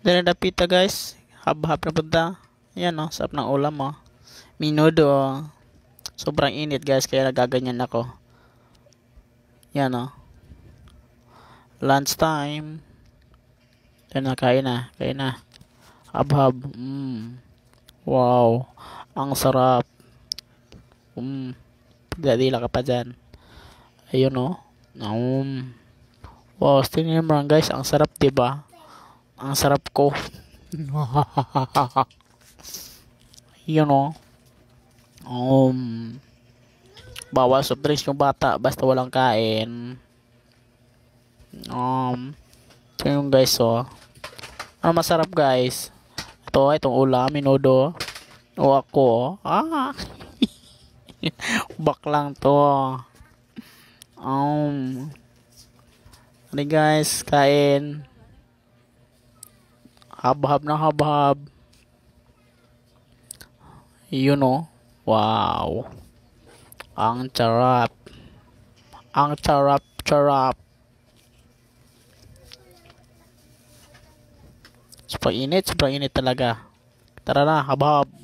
Dala na pita guys. Hab-hab na punta. Yan o, sarap ng ulam o. Minudo o. Sobrang init guys, kaya nagaganyan ako. Yan o. Lunch time. Yan na, kain na. Kain na. Hab-hab. Wow. Ang sarap. Pagdadila ka pa dyan. Ayun o. Wow, tingnan mo guys, ang sarap diba? Ang sarap ko. Yun o. Bawal soft drinks yung bata basta walang kain. Ito yung guys o. Ano masarap guys? Itong ulam, minudo. O ako. Baklang to. Ano guys, kain. Hab-hab na hab-hab. Yun o. Wow. Ang sarap. Ang sarap. Sobrang init talaga. Tara na, hab-hab.